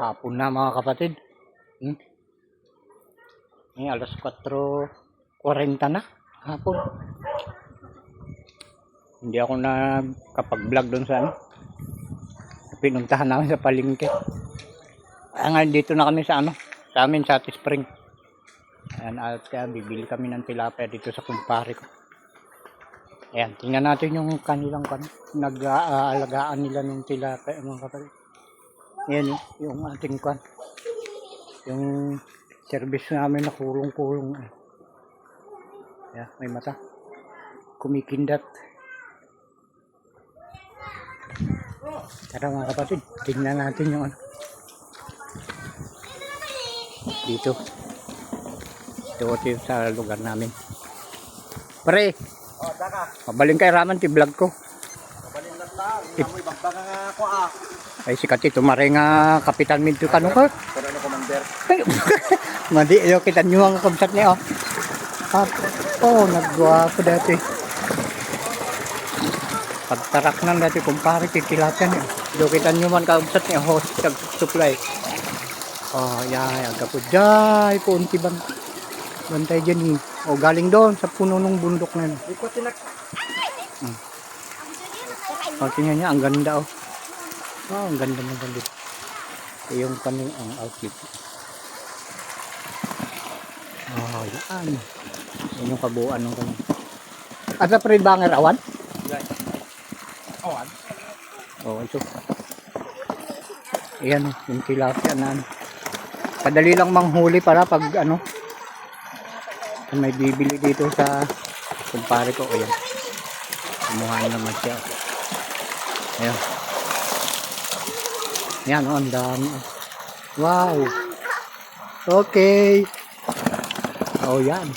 Hapon na mga kapatid. Alas 4:40 na hapon. Hindi ako nakapag-vlog doon sa pinuntahan namin sa palengke. Ngayon dito na kami sa sa amin sa Spring. Ayan, at bibili kami ng tilapia dito sa kumpare ko. Ayan, tingnan natin yung kanilang nag-aalagaan nila ng tilapia mga kapatid. Ayan yung ating yung service namin na kulong-kulong. Ayan, may mata. Kumikindat. Tara mga kapatid, tingnan natin yung dito. Ito sa lugar namin. Pare, mabaling kay Raman ti vlog ko. Mabaling lang ta, amoy bagbang nga ako Ay sikat ito mare nga kapitan minto kanong ko. Pero ano commander? Madi yo kita nyo ang kabsat niya nagwapo dati. Pagtarak nang dati kumpare tilapia niya. Do kita nyo man kabsat niya host supply. Aga po jay punti bantay dyan galing doon sa puno ng bundok na yun. Tingnan niya, ang ganda ang ganda ng ganda. Yung kaning ang outfit. Yan. Yan yung kabuuan ng kaning. Asa pa rin banger awan? Awan? Ito. Ayan yung tilapia na kadali lang manghuli para pag may bibili dito sa kumpare ko. Ayan. Kumuha naman siya. Ayan. Ayan ang dami. Wow. Okay. Yan.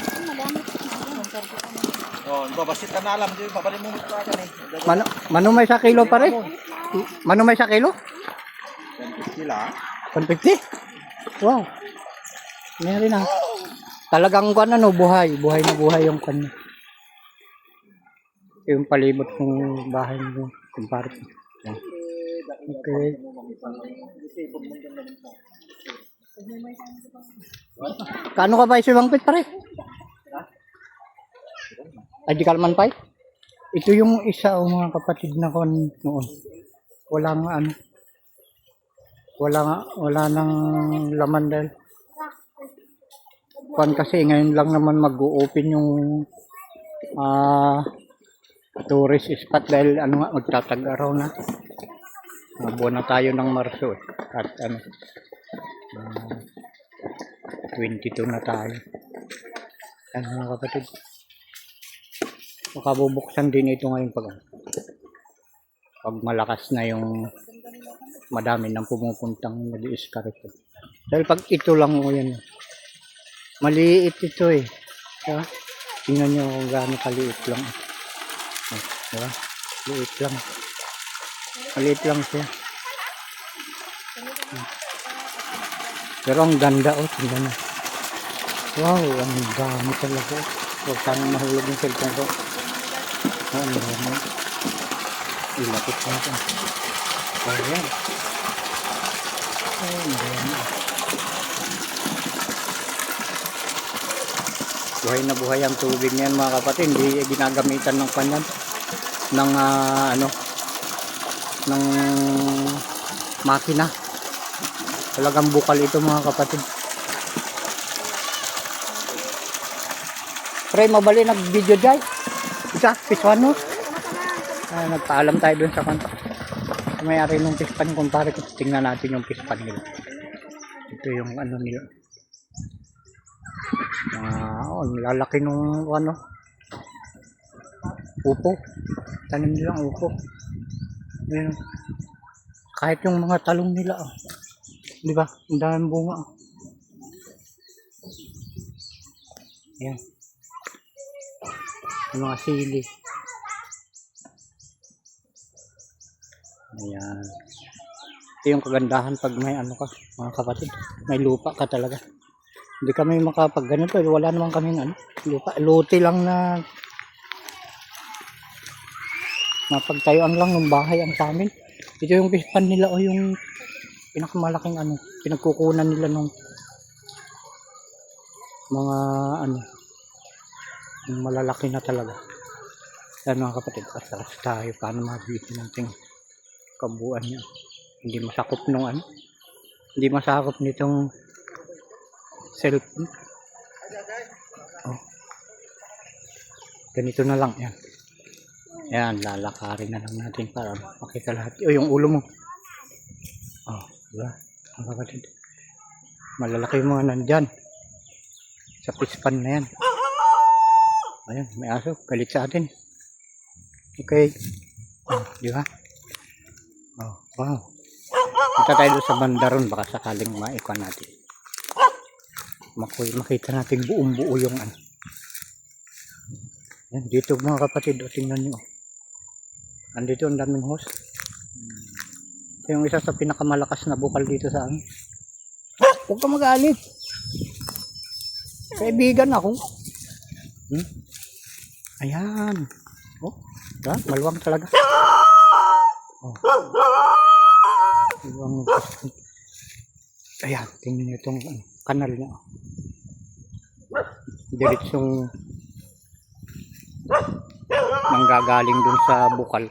Babasit ka na alam. Babalik mo pa ka Mano may sa kilo pare? Mano may sa kilo? 150 lang. 150? Wow. Meron na. Talagang buhay na buhay yung kanya. Yung palibot ng bahay mo kumpare. Okay. Kano ka ba isang pit pare? Ay di kalman pa. Ito yung isa mga kapatid na kon noon. Wala nang laman dahil kasi ngayon lang naman mag-o-open yung tourist spot dahil magtatag-araw na. Buwan na tayo ng Marso at 22 na tayo. Mga kapatid. Makabubuksan din ito ngayon pag malakas na yung madami nang pumupuntang nag-i-iskarito. Dahil pag ito lang yan. Maliit ito diba? Tingnan nyo kung gaano kaliit lang. Diba? Maliit lang siya. Pero ang ganda tingnan nyo. Wow, ang dami talaga. Huwag sanang mahulog yung cellphone ko. Ang dami. Ilapit natin. Ayan. Ang dami. Buhay na buhay ang tubig niyan mga kapatid. Hindi ginagamitan ng panyan ng ng makina. Talagang bukal ito mga kapatid. Pre, mabali nag-video dyan. Isa, piswan mo. Nagpaalam tayo dun sa kanto. May-ari nung pispan kumpare ko. Tingnan natin yung pispan nila. Ito yung nila. Lalaki nung upo. Tanim nilang upo. Ayan. Kahit yung mga talong nila di ba? Ang daming bunga Ayan. Yung mga sili. Ayan. Ito yung kagandahan pag may mga kapatid. May lupa ka talaga. Hindi kami makapag ganito. Wala naman kami lupa. Lote lang na Napagtayuan lang ng bahay ang sa amin. Ito yung pispan nila o yung pinakamalaking ano, pinagkukunan nila ng mga ano, yung malalaki na talaga. Yan mga kapatid, atras tayo paano mabiti natin kabuuan niya. Hindi masakop nung ano, hindi masakop nitong cellphone. Oh. Ganito na lang yan. Yan, lalakarin na lang natin para makita lahat. O, yung ulo mo. Oh, diba? Mga kapatid. Malalaki yung mga nandyan. Sa pispan na yan. Ayan, may aso. Galit sa atin. Okay. Oh, diba? Oh, wow. Punta tayo doon sa bandaron. Baka sakaling maikuan natin. Makita natin buong buo yung ano. Yan, dito mga kapatid. O, tingnan nyo. Andito ang daming host. Ito yung isa sa pinakamalakas na bukal dito sa amin. Huwag ka magalit. Kaibigan ako. Ayan. Oh, diba? Maluwang talaga. Oh. Maluwang. Ayan, tingnan nyo itong kanal niya. Diretsong nanggagaling dun sa bukal.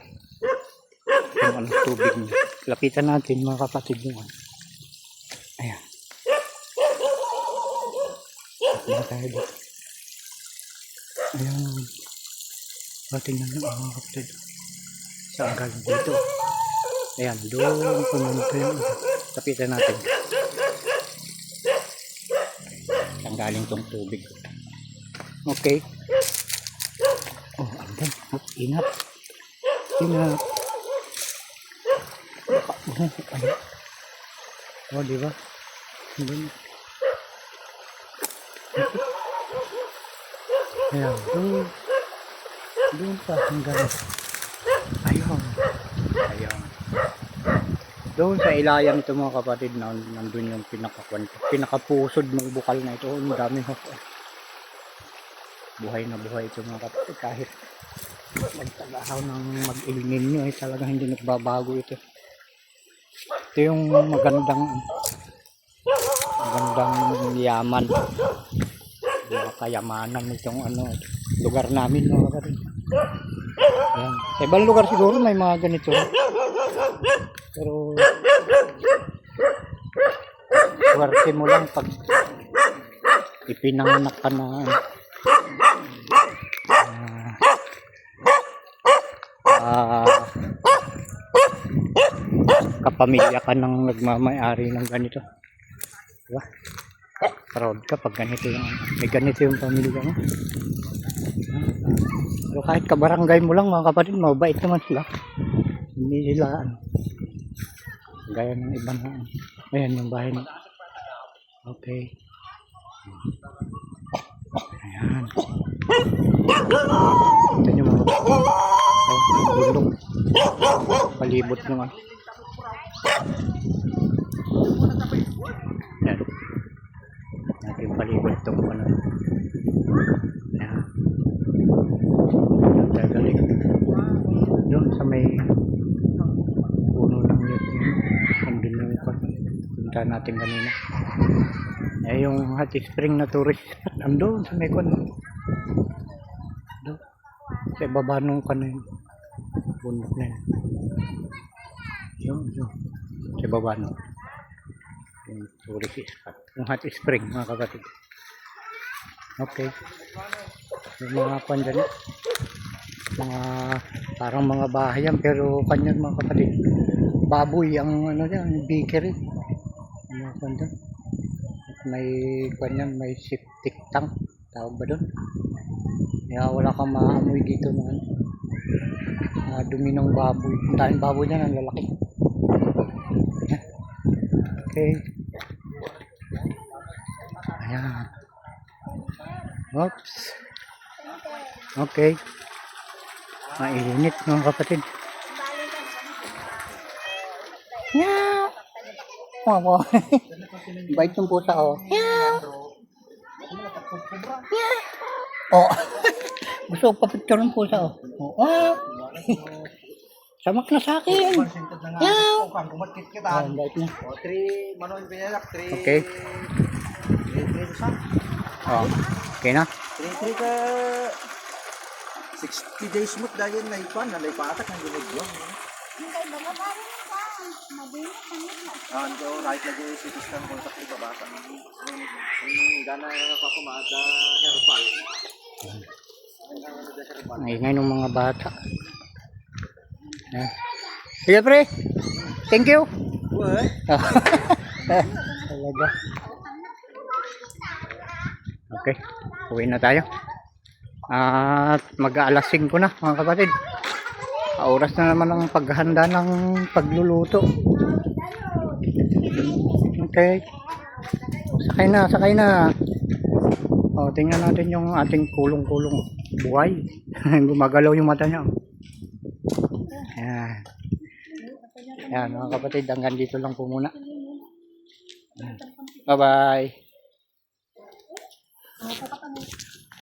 Yung ano, tubig niya. Lapitan natin mga kapatid yung ano. Ayan. Ayan tayo dito. Ayan. Tingnan nyo mga kapatid. Saan galing dito? Ayan, doon pumunta yung lapitan natin. Saan galing tong tubig. Okay. Oh, andan. Oh, ingat. Ingat. Oh, diba? Ayan. Ayan. Doon pa hanggang. Ayun. Ayun. Doon sa ilayan ito mga kapatid, nandun yung pinakapusod ng bukal na ito. Ang dami ho. Buhay na buhay ito mga kapatid. Kahit magtagahaw ng mag-ilmin nyo, talagang hindi nagbabago ito. Ito yung magandang yaman. Mga kayamanan itong ano, lugar namin mga kapatid. Ayan. Sa ibang lugar siguro may mga ganito. Pero swerte mo lang pag ipinanganak ka na kapamilya ka ng nagmamay-ari ng ganito. Diba? Proud ka pag ganito yung may ganito yung pamilya mo. Pero kahit kabarangay mo lang mga kapatid, mabait naman sila. Hindi sila gaya ng ibang ayan yung bahay. Okay. Ayan. Ito nyo mga bundok. Palibot naman. Ayan. Natin palibot itong ano. Ayan. Gagaling. Doon sa may puno ng net yun. Andun yung punta natin kanina. Eh yung hot spring na tourist spot. Andun sa may kwan. Doon. Sa baba nung kanin. Bundok na yun. Yun. Sa baba nung. Yung tourist spot. Yung hot spring mga kapatid. Okay. Yung mga kwan dyan. Mga parang mga bahayan pero kanyan mga kapatid. Baboy ang ano dyan, bakery. Ano kwan dyan? May kanyan, may septic tank. Tawag ba doon? Kaya wala kang maamoy dito ng dumi ng baboy. Ang daming baboy dyan, ang lalaki. Okay. Ayan. Oops. Okay. Mainit mga kapatid. Meow. Wow. Bait yung pusa oh. Meow. Meow. Oh. Gusto ko pa picture ng pusa oh. Wow. Samak na sa akin. Sintad na nga. Yaw! O, kang kumatkit kita. Ah, ang bait niya. O, 3, manuin pinalak, 3. Okay. 3 sa. Oh, okay na. 3 ka. 60 days mo dahil naipan, nalaipatak ng ginagawa. Ando, right lagi si Tistan kontak di babata. Gana ka kumada herbal. Ang ingay ng mga bata. Sige pre. Thank you. Uy. Talaga. Okay. Uwi na tayo. At mag-aalas 5 na mga kapatid. Oras na naman ang paghahanda ng pagluluto. Okay. Sakay na, sakay na. O, tingnan natin yung ating kulong-kulong buhay. Gumagalaw yung mata niya. Ayan. Ayan mga kapatid, hanggang dito lang po muna. Bye-bye.